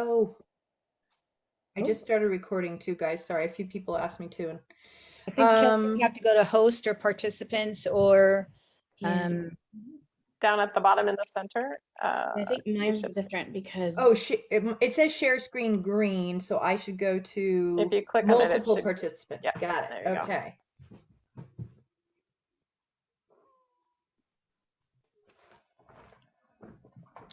Oh, I Oh, just started recording too, guys. Sorry, a few people asked me to. I think Kelly, you Um, have to go to host or participants or yeah. um, Down at the bottom in the center. I think You mine's should, different Oh, because it says share screen green, so I should go if to you click on it, it multiple should, participants. yeah, Got it. there you go. Okay.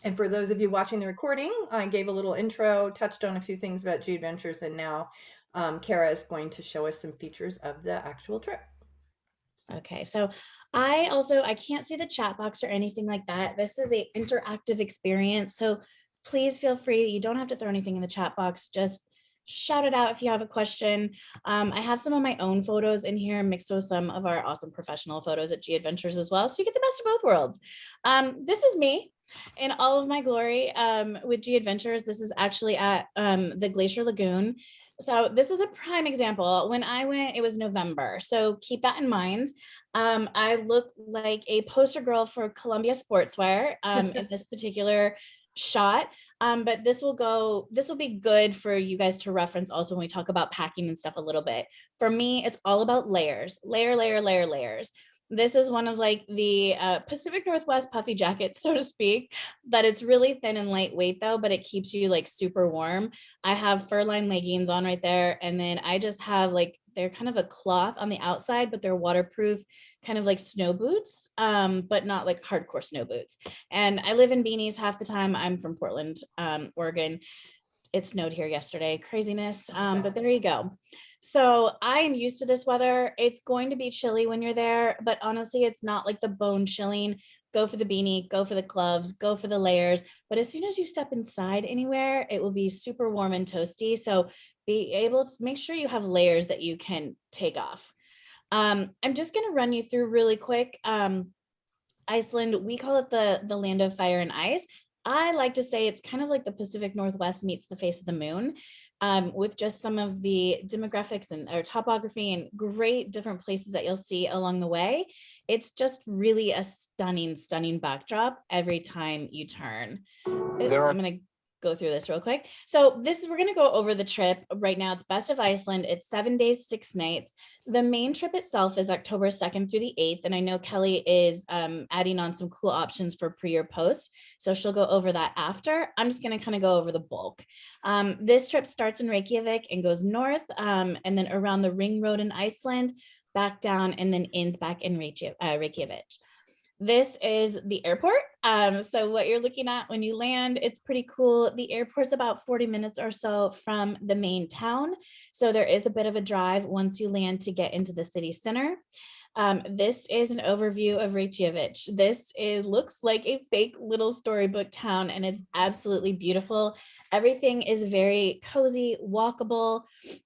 And for those of you watching the recording, I gave a little intro, touched on a few things about G Adventures, and now Kara is going to show us some features of the actual trip. okay. So I can't see the chat box or anything like that. This is a interactive experience. So please feel free. You don't have to throw anything in the chat box. Just shout it out if you have a question. I have some of my own photos in here mixed with some of our awesome professional photos at G Adventures as well. So you get the best of both worlds. This is me in all of my glory with G Adventures. This is actually at the Glacier Lagoon. So this is a prime example. When I went, it was November. So keep that in mind. I look like a poster girl for Columbia Sportswear in this particular shot. But this will be good for you guys to reference also when we talk about packing and stuff a little bit. For me, it's all about layers, layers. This is one of like the Pacific Northwest puffy jackets, so to speak, but it's really thin and lightweight though, but it keeps you like super warm. I have fur lined leggings on right there. And then I just have like, they're kind of a cloth on the outside, but they're waterproof, kind of like snow boots, but not like hardcore snow boots. And I live in beanies half the time. I'm from Portland, Oregon. It snowed here yesterday, craziness. But there you go. So I am used to this weather. It's going to be chilly when you're there, but honestly, it's not like the bone chilling. Go for the beanie, go for the gloves, go for the layers. But as soon as you step inside anywhere, it will be super warm and toasty. So be able to make sure you have layers that you can take off. I'm just going to run you through really quick. Iceland, we call it the land of fire and ice. I like to say it's kind of like the Pacific Northwest meets the face of the moon, with just some of the demographics and or topography and great different places that you'll see along the way. It's just really a stunning backdrop every time you turn. I'm going to go through this real quick. So we're going to go over the trip right now. It's Best of Iceland. It's 7 days, 6 nights. The main trip itself is October 2nd through the 8th. And I know Kelly is adding on some cool options for pre or post. So she'll go over that after. I'm just going to kind of go over the bulk. This trip starts in Reykjavik and goes north and then around the ring road in Iceland, back down and then ends back in Reykjavik. This is the airport. So what you're looking at when you land, it's pretty cool. The airport's about 40 minutes or so from the main town. So there is a bit of a drive once you land to get into the city center. This is an overview of Reykjavik. Looks like a fake little storybook town, and it's absolutely beautiful. Everything is very cozy, walkable.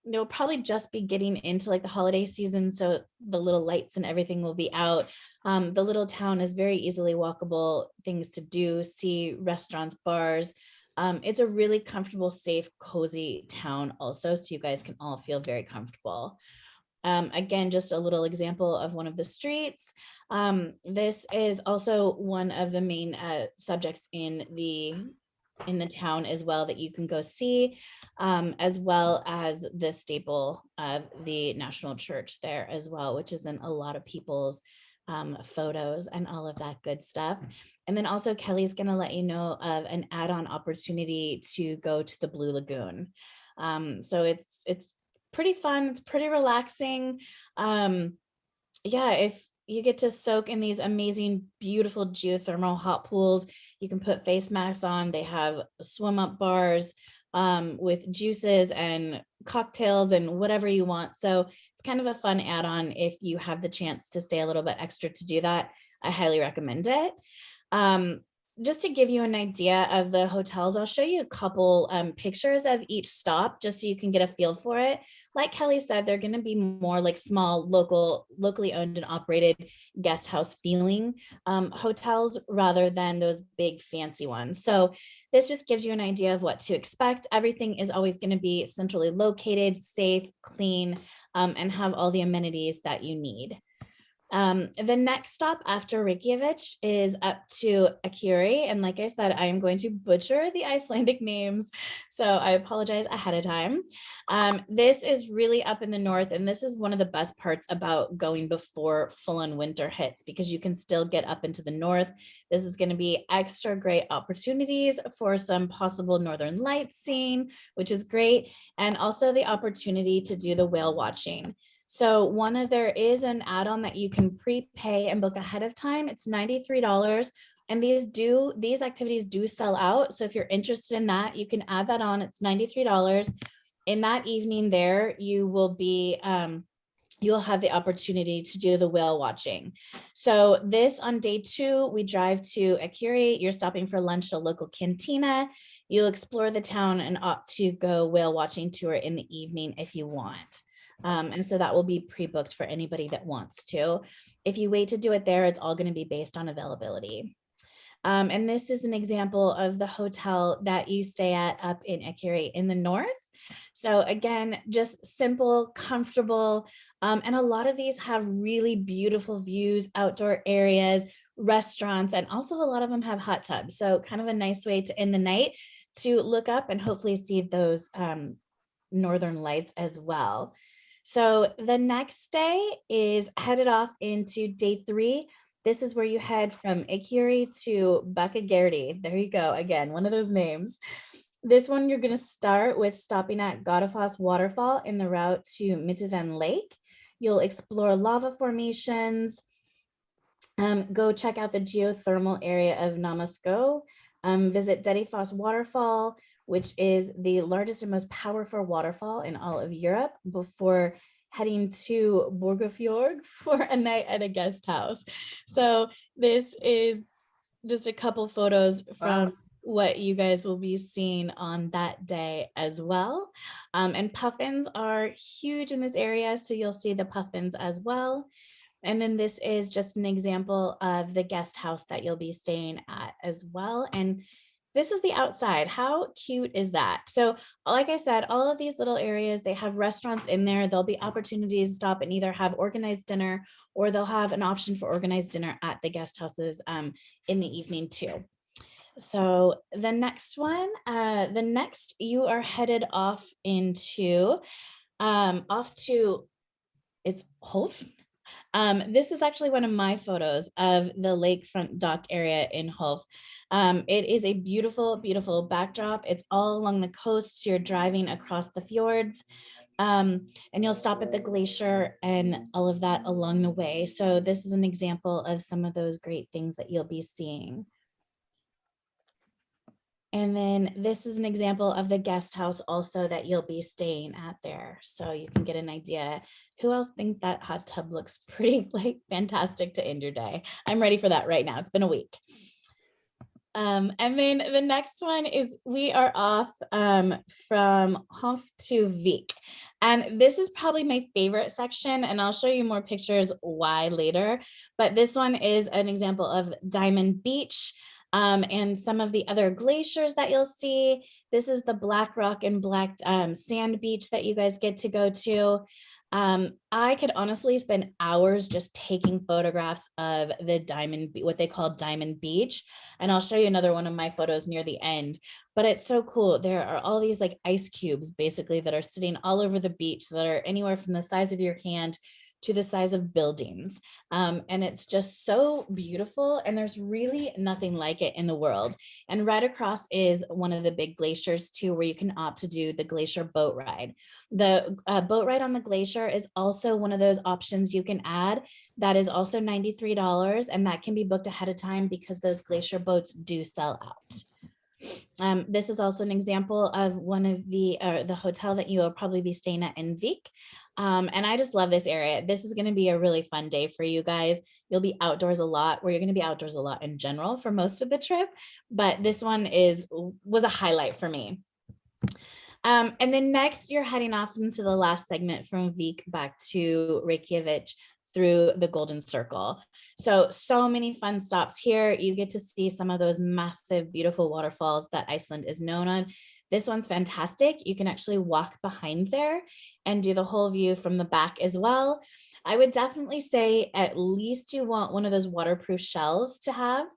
You'll probably just be getting into like the holiday season, so the little lights and everything will be out. The little town is very easily walkable, things to do, see, restaurants, bars. It's a really comfortable, safe, cozy town also, so you guys can all feel very comfortable. Again, just a little example of one of the streets. This is also one of the main subjects in the town as well that you can go see, as well as the staple of the National Church there as well, which is in a lot of people's photos and all of that good stuff. And then also Kelly's going to let you know of an add-on opportunity to go to the Blue Lagoon. So it's pretty fun. It's pretty relaxing. Yeah, if you get to soak in these amazing, beautiful geothermal hot pools, you can put face masks on. They have swim up bars with juices and cocktails and whatever you want. So it's kind of a fun add-on if you have the chance to stay a little bit extra to do that. I highly recommend it. Just to give you an idea of the hotels, I'll show you a couple pictures of each stop just so you can get a feel for it. Like Kelly said, they're going to be more like small, locally owned and operated guest house feeling hotels rather than those big fancy ones. So this just gives you an idea of what to expect. Everything is always going to be centrally located, safe, clean, and have all the amenities that you need. The next stop after Reykjavik is up to Akureyri. And like I said, I am going to butcher the Icelandic names. So I apologize ahead of time. This is really up in the north. And this is one of the best parts about going before full-on winter hits, because you can still get up into the north. This is going to be extra great opportunities for some possible northern lights seeing, which is great. And also the opportunity to do the whale watching. So there is an add-on that you can prepay and book ahead of time. It's $93. And these activities do sell out. So if you're interested in that, you can add that on. It's $93. In that evening there, you will be, you'll have the opportunity to do the whale watching. So this on day 2, we drive to Akureyri. You're stopping for lunch at a local cantina. You'll explore the town and opt to go whale watching tour in the evening if you want. And so that will be pre-booked for anybody that wants to. If you wait to do it there, it's all going to be based on availability. And this is an example of the hotel that you stay at up in Akureyri in the north. So again, just simple, comfortable. And a lot of these have really beautiful views, outdoor areas, restaurants, and also a lot of them have hot tubs. So kind of a nice way to end the night to look up and hopefully see those northern lights as well. So the next day is headed off into day 3. This is where you head from Akureyri to Bakkagerði. There you go. Again, one of those names. This one, you're going to start with stopping at Godafoss waterfall in the route to Midtvein Lake. You'll explore lava formations, go check out the geothermal area of Namasko, visit Dedifoss waterfall, which is the largest and most powerful waterfall in all of Europe, before heading to Borgafjord for a night at a guest house. So this is just a couple photos from what you guys will be seeing on that day as well. And puffins are huge in this area, so you'll see the puffins as well. And then this is just an example of the guest house that you'll be staying at as well. And this is the outside. How cute is that? So like I said, all of these little areas, they have restaurants in there. There'll be opportunities to stop and either have organized dinner, or they'll have an option for organized dinner at the guest houses in the evening too. So the next one, you are headed off into, it's Hof. This is actually one of my photos of the lakefront dock area in Hof. It is a beautiful, beautiful backdrop. It's all along the coast. So you're driving across the fjords, and you'll stop at the glacier and all of that along the way. So this is an example of some of those great things that you'll be seeing. And then this is an example of the guest house also that you'll be staying at there. So you can get an idea. Who else think that hot tub looks pretty fantastic to end your day? I'm ready for that right now. It's been a week. And then the next one is we are off from Hof to Vik. And this is probably my favorite section, and I'll show you more pictures why later. But this one is an example of Diamond Beach. And some of the other glaciers that you'll see. This is the Black Rock and Black Sand Beach that you guys get to go to. I could honestly spend hours just taking photographs of the what they call Diamond Beach. And I'll show you another one of my photos near the end. But it's so cool. There are all these like ice cubes basically that are sitting all over the beach that are anywhere from the size of your hand to the size of buildings. And it's just so beautiful. And there's really nothing like it in the world. And right across is one of the big glaciers too, where you can opt to do the glacier boat ride. The boat ride on the glacier is also one of those options you can add. That is also $93. And that can be booked ahead of time because those glacier boats do sell out. This is also an example of one of the hotel that you will probably be staying at in Vik. And I just love this area. This is going to be a really fun day for you guys. You'll be outdoors a lot, where you're going to be outdoors a lot in general for most of the trip. But this one was a highlight for me. And then next you're heading off into the last segment from Vik back to Reykjavik through the Golden Circle. So many fun stops here. You get to see some of those massive, beautiful waterfalls that Iceland is known on. This one's fantastic. You can actually walk behind there and do the whole view from the back as well. I would definitely say at least you want one of those waterproof shells to have.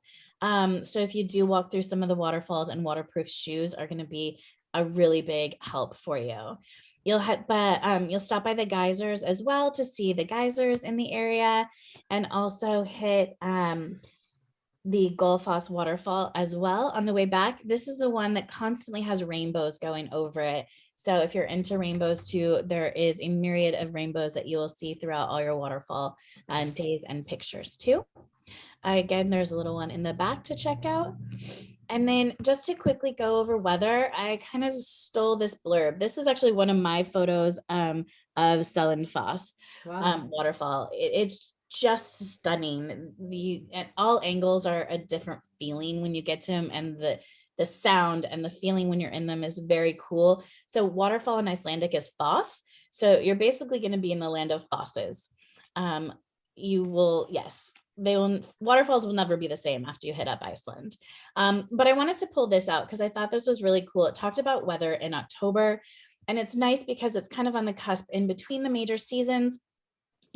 So if you do walk through some of the waterfalls, and waterproof shoes are going to be a really big help for you. You'll stop by the geysers as well to see the geysers in the area, and also hit the Gullfoss waterfall as well on the way back. This is the one that constantly has rainbows going over it. So if you're into rainbows too, there is a myriad of rainbows that you will see throughout all your waterfall days and pictures too. Again, there's a little one in the back to check out. And then just to quickly go over weather, I kind of stole this blurb. This is actually one of my photos of Sellenfoss Wow. waterfall. It's just stunning. At all angles are a different feeling when you get to them, and the sound and the feeling when you're in them is very cool. So waterfall in Icelandic is foss. So you're basically going to be in the land of fosses. You will, yes, waterfalls will never be the same after you hit up Iceland. But I wanted to pull this out because I thought this was really cool. It talked about weather in October, and it's nice because it's kind of on the cusp in between the major seasons.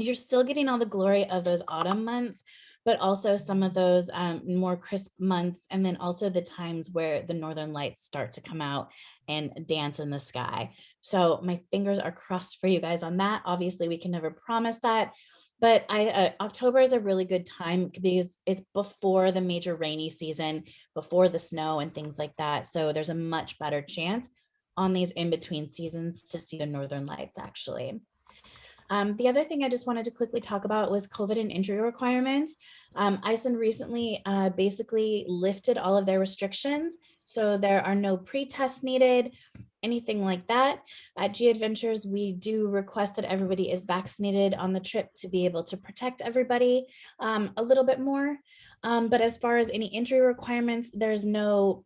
You're still getting all the glory of those autumn months, but also some of those more crisp months, and then also the times where the northern lights start to come out and dance in the sky. So my fingers are crossed for you guys on that. Obviously, we can never promise that, but October is a really good time because it's before the major rainy season, before the snow and things like that. So there's a much better chance on these in-between seasons to see the northern lights actually. The other thing I just wanted to quickly talk about was COVID and entry requirements. Iceland recently basically lifted all of their restrictions. So there are no pre-tests needed, anything like that. At G Adventures, we do request that everybody is vaccinated on the trip to be able to protect everybody a little bit more. But as far as any entry requirements, there's no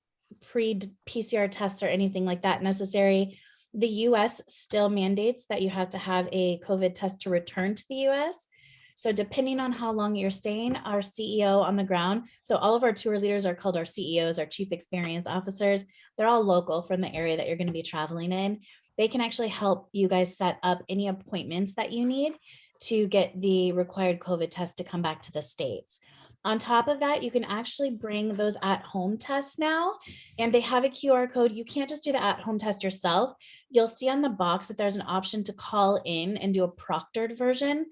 pre-PCR tests or anything like that necessary. The US still mandates that you have to have a COVID test to return to the US. So depending on how long you're staying, our CEO on the ground, so all of our tour leaders are called our CEOs, our Chief Experience Officers. They're all local from the area that you're going to be traveling in. They can actually help you guys set up any appointments that you need to get the required COVID test to come back to the States. On top of that, you can actually bring those at-home tests now, and they have a QR code. You can't just do the at-home test yourself. You'll see on the box that there's an option to call in and do a proctored version.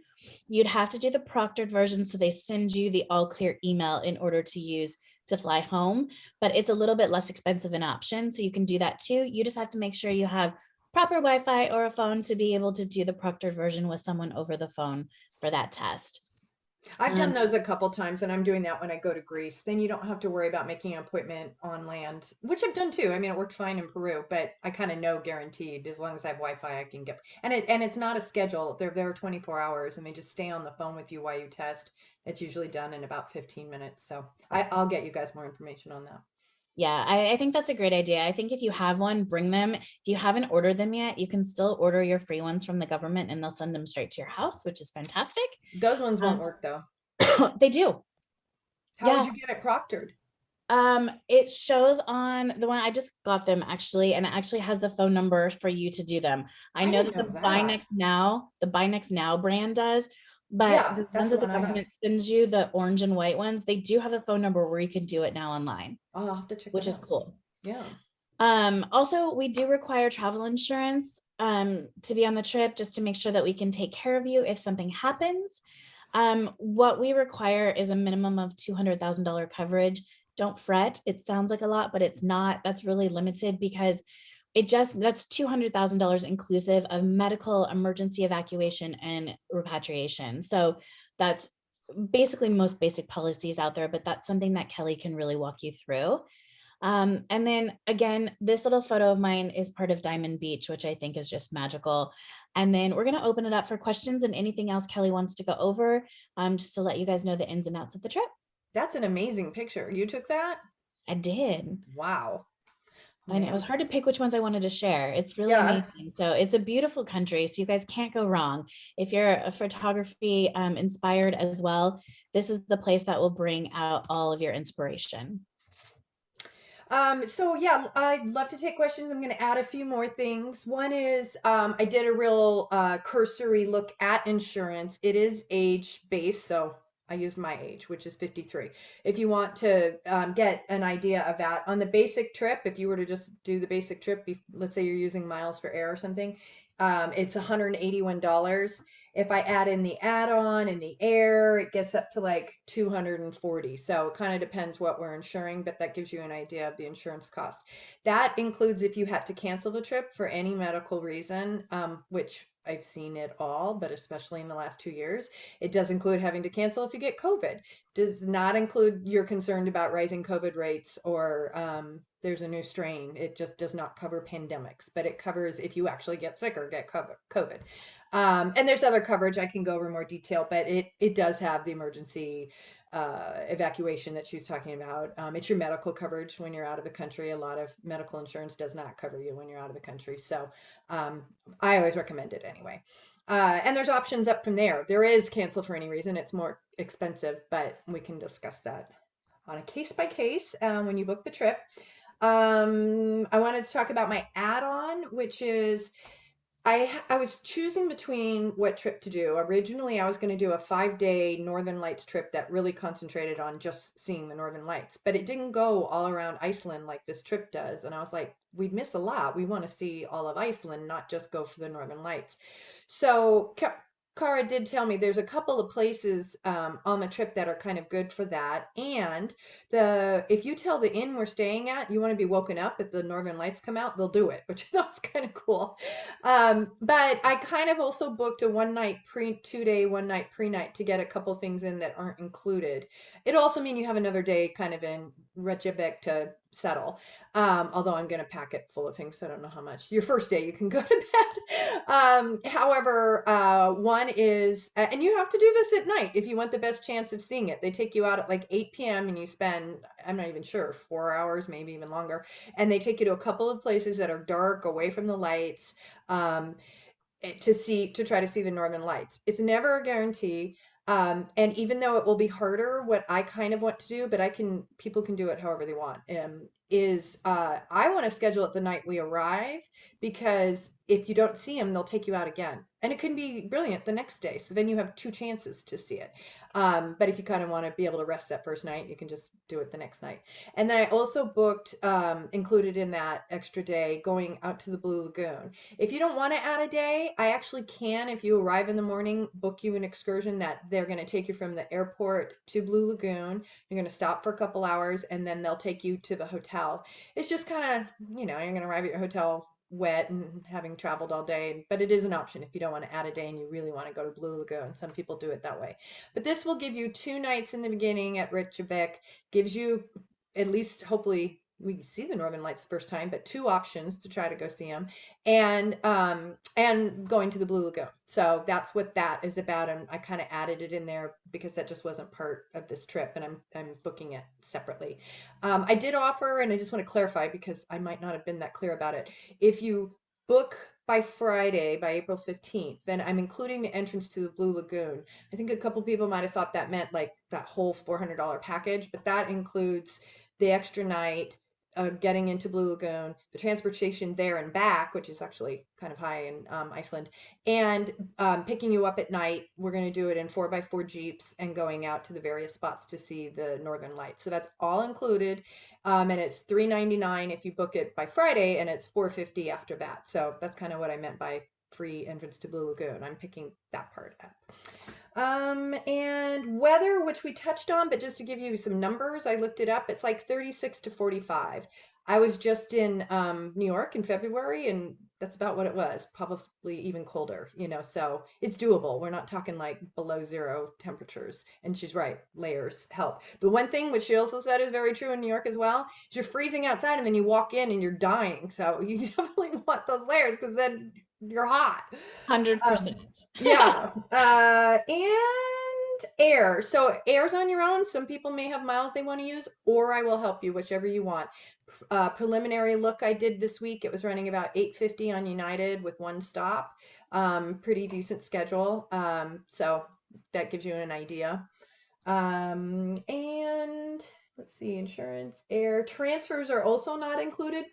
You'd have to do the proctored version, so they send you the all clear email in order to use to fly home, but it's a little bit less expensive an option, so you can do that too. You just have to make sure you have proper Wi-Fi or a phone to be able to do the proctored version with someone over the phone for that test. I've done those a couple times, and I'm doing that when I go to Greece. Then you don't have to worry about making an appointment on land, which I've done too. I mean, it worked fine in Peru, but I kind of know guaranteed as long as I have Wi-Fi, I can get. And it's not a schedule. They're there 24 hours, and they just stay on the phone with you while you test. It's usually done in about 15 minutes. So I'll get you guys more information on that. Yeah, I think that's a great idea. I think if you have one, bring them. If you haven't ordered them yet, you can still order your free ones from the government, and they'll send them straight to your house, which is fantastic. Those ones won't work though. They do. How Yeah. would you get it proctored? It shows on the one I just got them actually, and it actually has the phone number for you to do them. I know that didn't the know Buy that. Next Now, the Buy Next Now brand does, but Yeah, the that's ones the that the one I have. government sends you, the orange and white ones, they do have a phone number where you can do it now online, I'll have to check which that is out. cool. Yeah. Also, we do require travel insurance to be on the trip, just to make sure that we can take care of you if something happens. What we require is a minimum of $200,000 coverage. Don't fret. It sounds like a lot, but it's not. That's really limited because that's $200,000 inclusive of medical, emergency evacuation, and repatriation. So that's basically most basic policies out there, but that's something that Kelly can really walk you through. And then again, this little photo of mine is part of Diamond Beach, which I think is just magical. And then we're going to open it up for questions and anything else Kelly wants to go over, just to let you guys know the ins and outs of the trip. That's an amazing picture. You took that? I did. Wow. And it was hard to pick which ones I wanted to share. It's really Yeah. amazing. So it's a beautiful country. So you guys can't go wrong. If you're a photography inspired as well, this is the place that will bring out all of your inspiration. So yeah, I'd love to take questions. I'm going to add a few more things. One is, I did a real cursory look at insurance. It is age based, so I used my age, which is 53. If you want to get an idea of that on the basic trip, if you were to just do the basic trip, let's say you're using miles for air or something, it's $181. If I add in the add-on and the air, it gets up to like 240. So it kind of depends what we're insuring, but that gives you an idea of the insurance cost. That includes if you had to cancel the trip for any medical reason, which I've seen it all, but especially in the last 2 years. It does include having to cancel if you get COVID. Does not include you're concerned about rising COVID rates or there's a new strain. It just does not cover pandemics, but it covers if you actually get sick or get COVID. And there's other coverage I can go over more detail, but it does have the emergency evacuation that she was talking about. It's your medical coverage when you're out of the country. A lot of medical insurance does not cover you when you're out of the country. So I always recommend it anyway. And there's options up from there. There is cancel for any reason. It's more expensive, but we can discuss that on a case by case when you book the trip. I wanted to talk about my add-on, which is I was choosing between what trip to do. Originally, I was going to do a 5-day Northern Lights trip that really concentrated on just seeing the Northern Lights, but it didn't go all around Iceland like this trip does. And I was like, we'd miss a lot. We want to see all of Iceland, not just go for the Northern Lights. So Cara did tell me there's a couple of places on the trip that are kind of good for that. And if you tell the inn we're staying at you want to be woken up if the Northern Lights come out, they'll do it, which I thought was kind of cool. But I kind of also booked a 2-day, 1-night pre-night to get a couple things in that aren't included. It'll also mean you have another day kind of in Reykjavik to settle. Although I'm going to pack it full of things, so I don't know how much. Your first day, you can go to bed. However, one is, and you have to do this at night if you want the best chance of seeing it. They take you out at like 8 p.m. and you spend, I'm not even sure, 4 hours, maybe even longer. And they take you to a couple of places that are dark, away from the lights. Um, to try to see the Northern Lights. It's never a guarantee. And even though it will be harder, what I kind of want to do, but people can do it however they want, is I want to schedule it the night we arrive, because if you don't see them, they'll take you out again. And it can be brilliant the next day. So then you have 2 chances to see it. But if you kind of want to be able to rest that first night, you can just do it the next night. And then I also booked, included in that extra day, going out to the Blue Lagoon. If you don't want to add a day, I actually can, if you arrive in the morning, book you an excursion that they're going to take you from the airport to Blue Lagoon. You're going to stop for a couple hours and then they'll take you to the hotel. It's just kind of, you're going to arrive at your hotel wet and having traveled all day, but it is an option if you don't want to add a day and you really want to go to Blue Lagoon. Some people do it that way. But this will give you 2 nights in the beginning at Reykjavik, gives you at least, hopefully, we see the Northern Lights first time, but 2 options to try to go see them, and going to the Blue Lagoon. So that's what that is about, and I kind of added it in there because that just wasn't part of this trip, and I'm booking it separately. I did offer, and I just want to clarify because I might not have been that clear about it. If you book by Friday, by April 15th, then I'm including the entrance to the Blue Lagoon. I think a couple people might have thought that meant like that whole $400 package, but that includes the extra night, getting into Blue Lagoon, the transportation there and back, which is actually kind of high in Iceland, and picking you up at night. We're going to do it in 4x4 Jeeps and going out to the various spots to see the Northern Lights. So that's all included. And it's $399 if you book it by Friday, and it's $450 after that. So that's kind of what I meant by free entrance to Blue Lagoon. I'm picking that part up. And weather, which we touched on, but just to give you some numbers, I looked it up. It's like 36 to 45. I was just in New York in February, and that's about what it was, probably even colder, so it's doable. We're not talking like below 0 temperatures. And she's right, layers help. The one thing which she also said is very true in New York as well, is you're freezing outside and then you walk in and you're dying. So you definitely want those layers because then you're hot. 100%. Yeah. And air. So air's on your own. Some people may have miles they want to use, or I will help you, whichever you want. Preliminary look I did this week. It was running about $850 on United with 1 stop. Pretty decent schedule. So that gives you an idea. And let's see, insurance, air, transfers are also not included.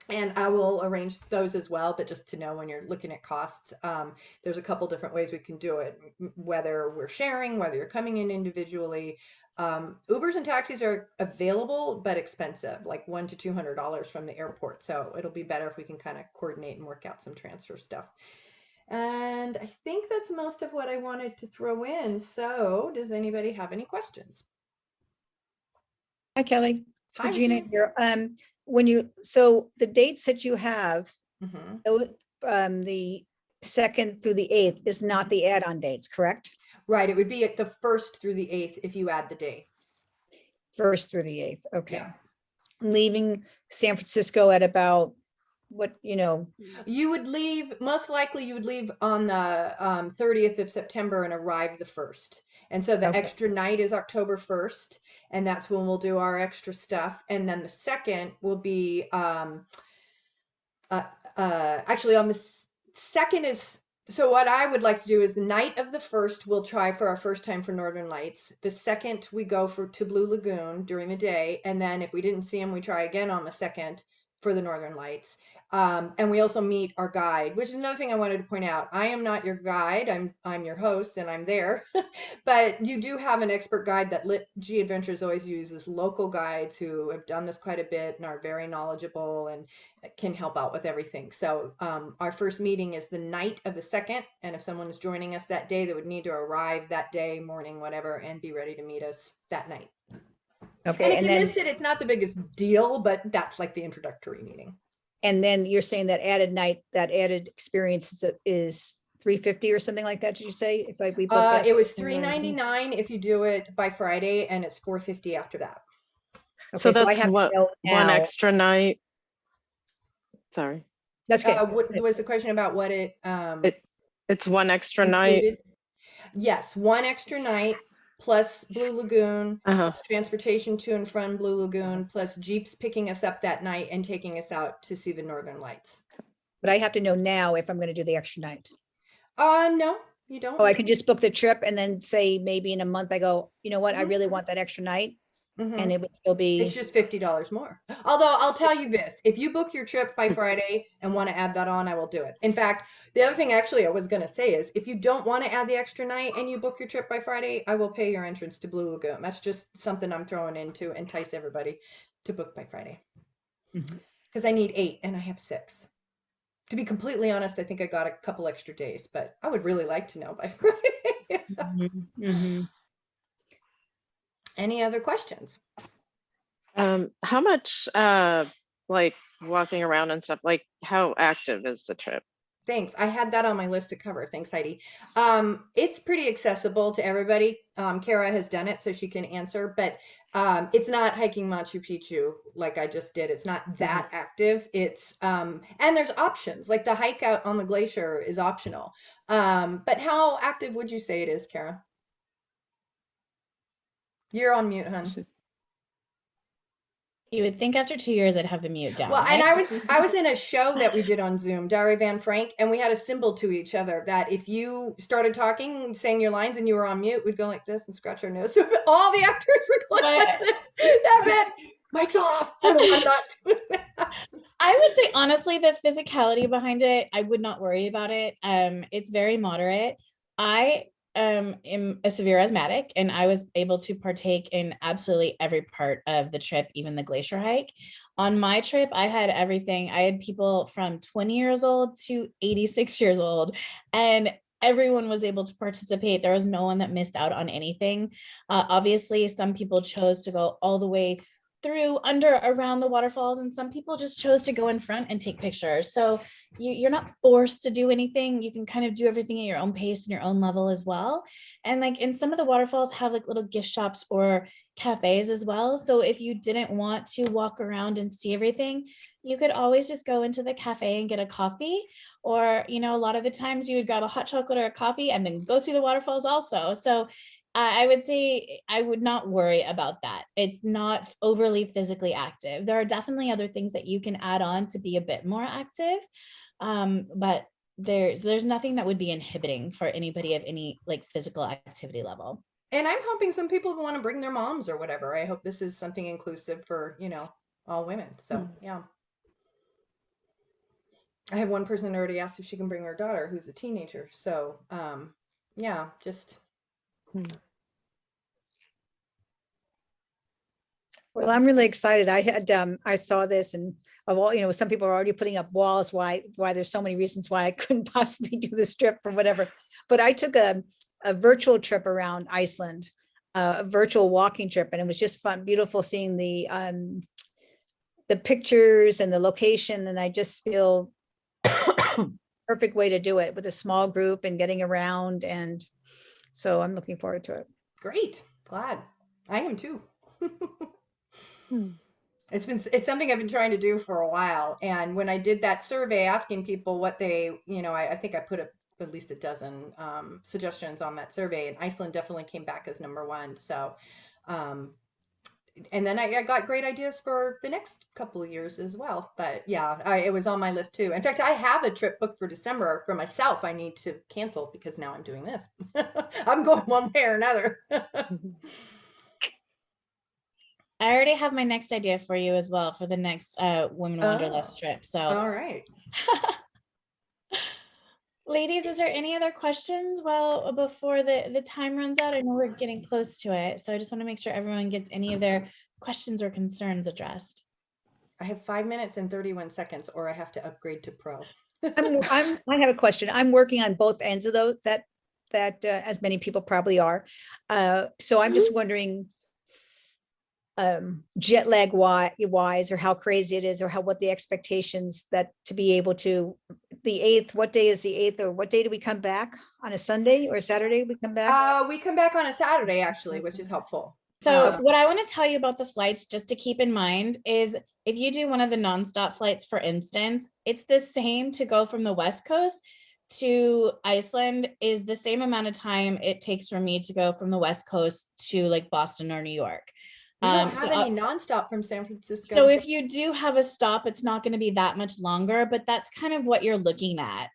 And I will arrange those as well, but just to know when you're looking at costs, there's a couple different ways we can do it, whether we're sharing, whether you're coming in individually. Ubers and taxis are available, but expensive, like $100 to $200 from the airport. So it'll be better if we can kind of coordinate and work out some transfer stuff. And I think that's most of what I wanted to throw in. So does anybody have any questions? Hi, Kelly. It's Hi, Regina Regina. here. So the dates that you have, Mhm. the 2nd through the 8th is not the add-on dates, correct? Right, it would be at the 1st through the 8th if you add the day. 1st through the 8th, okay. Yeah. Leaving San Francisco at about what, You would leave, most likely you would leave on the 30th of September and arrive the 1st. And so the Okay. extra night is October 1st, and that's when we'll do our extra stuff. And then the 2nd will be actually on the 2nd is, so what I would like to do is the night of the 1st we'll try for our first time for Northern Lights. The 2nd we go to Blue Lagoon during the day, and then if we didn't see them, we try again on the 2nd for the Northern Lights. And we also meet our guide, which is another thing I wanted to point out. I am not your guide. I'm your host, and I'm there. But you do have an expert guide that G Adventures always uses, local guides who have done this quite a bit and are very knowledgeable and can help out with everything. So our first meeting is the night of the 2nd, and if someone is joining us that day, they would need to arrive that day, morning, whatever, and be ready to meet us that night. Okay, And if and you then miss it, it's not the biggest deal, but that's like the introductory meeting. you're saying that added experience is 350 or something like that, did you say? If we book that? It was $399 if you do it by Friday, and it's $450 after that. So Okay, I that's have to what, know one now. extra night. Sorry, That's good. What was the question about what it's one extra night. included? Yes, one extra night plus Blue Lagoon, Uh-huh. plus transportation to and from Blue Lagoon, plus Jeeps picking us up that night and taking us out to see the Northern Lights. But I have to know now if I'm going to do the extra night. No, you don't. Oh, I could just book the trip and then say maybe in a month I go, you know what, I Mhm. really want that extra night. Mhm. And it would still be, It's just $50 more. Although I'll tell you this, if you book your trip by Friday and want to add that on, I will do it. In fact, the other thing actually I was going to say is if you don't want to add the extra night and you book your trip by Friday, I will pay your entrance to Blue Lagoon. That's just something I'm throwing in to entice everybody to book by Friday. Mhm. Because I need 8 and I have 6. To be completely honest, I think I got a couple extra days, but I would really like to know by Friday. Mhm. Any other questions? How much like walking around and stuff, like how active is the trip? Thanks. I had that on my list to cover. Thanks, Heidi. It's pretty accessible to everybody. Kara has done it, so she can answer, but it's not hiking Machu Picchu like I just did. It's not that active. It's and there's options. Like the hike out on the glacier is optional. But how active would you say it is, Kara? You're on mute, hun. You would think after 2 years I'd have the mute down, Well, and right? I was in a show that we did on Zoom, Diary Van Frank, and we had a symbol to each other that if you started talking, saying your lines, and you were on mute, we'd go like this and scratch our nose. So all the actors were going like this. That meant mic's off for the one not doing that. I would say honestly, the physicality behind it, I would not worry about it. It's very moderate. I am a severe asthmatic, and I was able to partake in absolutely every part of the trip, even the glacier hike. On my trip, I had everything. I had people from 20 years old to 86 years old, and everyone was able to participate. There was no one that missed out on anything. Obviously, some people chose to go all the way through, under, around the waterfalls, and some people just chose to go in front and take pictures. So you're not forced to do anything. You can kind of do everything at your own pace and your own level as well. And like in some of the waterfalls have like little gift shops or cafes as well. So if you didn't want to walk around and see everything, you could always just go into the cafe and get a coffee. Or, a lot of the times you would grab a hot chocolate or a coffee and then go see the waterfalls also. So I would say I would not worry about that. It's not overly physically active. There are definitely other things that you can add on to be a bit more active. But there's nothing that would be inhibiting for anybody of any like physical activity level. And I'm hoping some people want to bring their moms or whatever. I hope this is something inclusive for, all women. So, yeah. I have one person already asked if she can bring her daughter who's a teenager. So, yeah, just Hmm. Well, I'm really excited. I saw this and of all, some people are already putting up walls why there's so many reasons why I couldn't possibly do this trip or whatever. But I took a virtual trip around Iceland, a virtual walking trip, and it was just fun, beautiful seeing the pictures and the location. And I just feel perfect way to do it with a small group and getting around. And so I'm looking forward to it. great. Glad. I am too. Hmm. It's something I've been trying to do for a while. And when I did that survey asking people what they, I think I put at least a dozen suggestions on that survey, and Iceland definitely came back as number one. So, and then I got great ideas for the next couple of years as well. But yeah, it was on my list too. In fact, I have a trip booked for December for myself. I need to cancel because now I'm doing this. I'm going one way or another. I already have my next idea for you as well for the next Women Wanderlust Oh, trip. So, all right. ladies, is there any other questions? Well, before the time runs out, I know we're getting close to it. So I just want to make sure everyone gets any of their questions or concerns addressed. I have 5 minutes and 31 seconds, or I have to upgrade to pro. I have a question. I'm working on both ends of those that as many people probably are. So I'm just wondering, jet lag wise, or how crazy it is, or what the expectations that to be able to the 8th. What day is the 8th, or what day do we come back? On a Sunday or Saturday we come back? We come back on a Saturday actually, which is helpful. So what I want to tell you about the flights, just to keep in mind, is if you do one of the nonstop flights, for instance, it's the same to go from the West Coast to Iceland is the same amount of time it takes for me to go from the West Coast to like Boston or New York. We don't So have any nonstop from San Francisco. So if you do have a stop, it's not going to be that much longer, but that's kind of what you're looking at,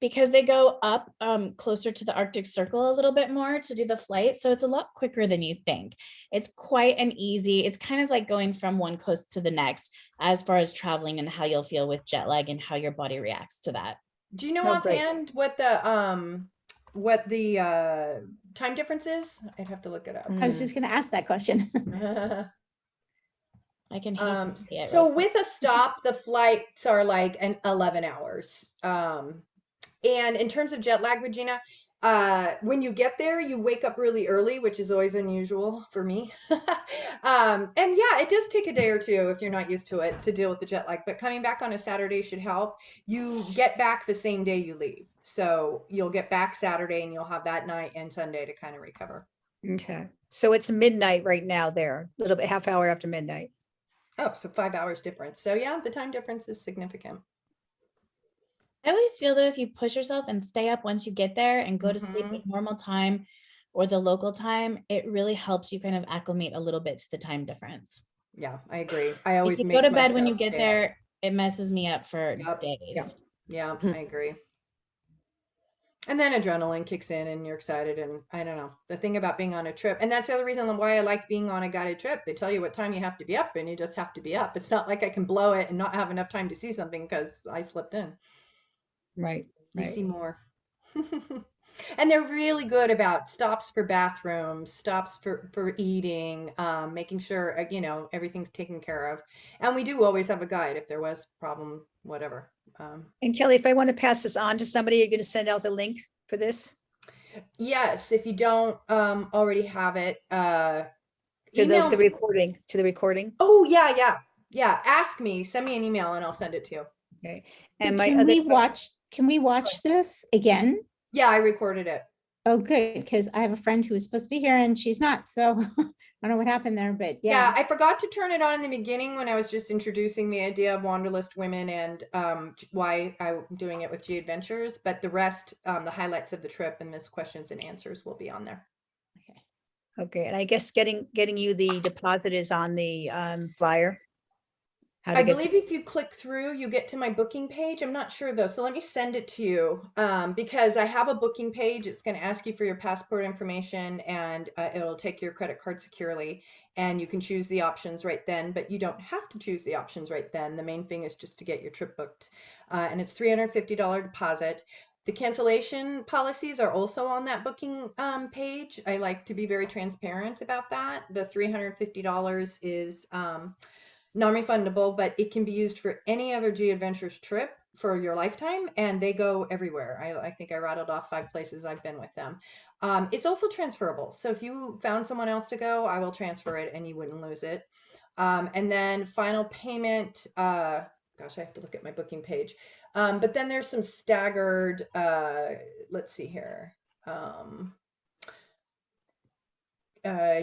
because they go up closer to the Arctic Circle a little bit more to do the flight. So it's a lot quicker than you think. It's quite an easy, it's kind of like going from one coast to the next as far as traveling and how you'll feel with jet lag and how your body reacts to that. Do you know Oh, great. offhand what the time difference is? I'd have to look it up. I was just going to ask that question. I can hasten to see it So real quick. with a stop, the flights are like 11 hours. And in terms of jet lag, Regina, when you get there, you wake up really early, which is always unusual for me. And yeah, it does take a day or two if you're not used to it to deal with the jet lag, but coming back on a Saturday should help. You get back the same day you leave. So you'll get back Saturday and you'll have that night and Sunday to kind of recover. Okay, so it's midnight right now there, a little bit, half hour after midnight. Oh, so 5 hours difference. So yeah, the time difference is significant. I always feel though, if you push yourself and stay up once you get there and go to sleep Mhm. at normal time or the local time, it really helps you kind of acclimate a little bit to the time difference. Yeah, I agree. I If always you make go to bed when you myself get stay up. there, it messes me up for Yep. days. Yeah, I agree. And then adrenaline kicks in and you're excited. And I don't know, the thing about being on a trip, and that's the other reason why I like being on a guided trip. They tell you what time you have to be up and you just have to be up. It's not like I can blow it and not have enough time to see something because I slept in. Right, You right. see more. And they're really good about stops for bathrooms, stops for eating, making sure, everything's taken care of. And we do always have a guide if there was problem, whatever. And Kelly, if I want to pass this on to somebody, you're going to send out the link for this Yes, if you don't already have it, to email. the recording, Oh yeah. Ask me, send me an email, and I'll send it to you. Okay. And And my can other we question- watch, can we watch this again? Yeah, I recorded it. Oh, good, because I have a friend who was supposed to be here and she's not, so I don't know what happened there, but Yeah, yeah. I forgot to turn it on in the beginning when I was just introducing the idea of Wanderlust women and why I'm doing it with G Adventures. But the rest, the highlights of the trip and this questions and answers will be on there. Okay. Okay, and I guess getting you the deposit is on the flyer. how I to get believe if you click through, you get to my booking page. I'm not sure though. So let me send it to you because I have a booking page. It's going to ask you for your passport information and it'll take your credit card securely. And you can choose the options right then, but you don't have to choose the options right then. The main thing is just to get your trip booked. And it's $350 deposit. The cancellation policies are also on that booking page. I like to be very transparent about that. The $350 is non-refundable, but it can be used for any other G Adventures trip for your lifetime, and they go everywhere. I think I rattled off 5 places I've been with them. It's also transferable. So if you found someone else to go, I will transfer it and you wouldn't lose it. And then final payment, gosh, I have to look at my booking page. But then there's some staggered, let's see here.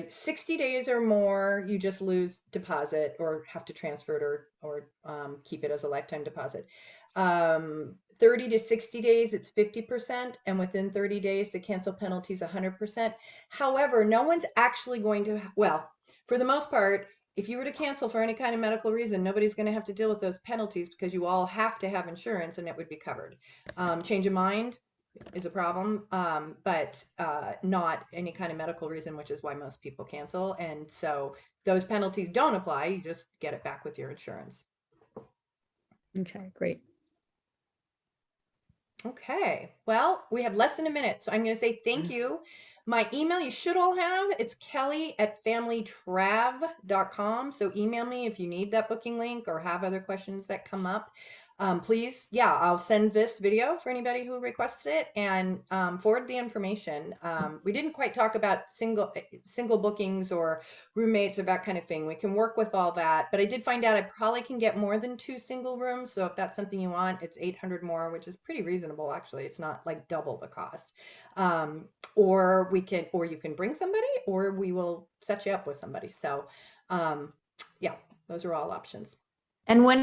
60 days or more, you just lose deposit or have to transfer it or keep it as a lifetime deposit. 30 to 60 days, it's 50%. And within 30 days, the cancel penalty is 100%. However, no one's actually going to, well, for the most part, if you were to cancel for any kind of medical reason, nobody's going to have to deal with those penalties because you all have to have insurance and it would be covered. Change of mind is a problem, but not any kind of medical reason, which is why most people cancel. And so those penalties don't apply. You just get it back with your insurance. Okay, great. Okay, well, we have less than a minute, so I'm going to say thank you. My email you should all have, it's kelly@familytrav.com. So email me if you need that booking link or have other questions that come up. Please, yeah, I'll send this video for anybody who requests it and forward the information. We didn't quite talk about single bookings or roommates or that kind of thing. We can work with all that, but I did find out I probably can get more than 2 single rooms. So if that's something you want, it's $800 more, which is pretty reasonable. Actually, it's not like double the cost. Or you can bring somebody, or we will set you up with somebody. So, yeah, those are all options. And when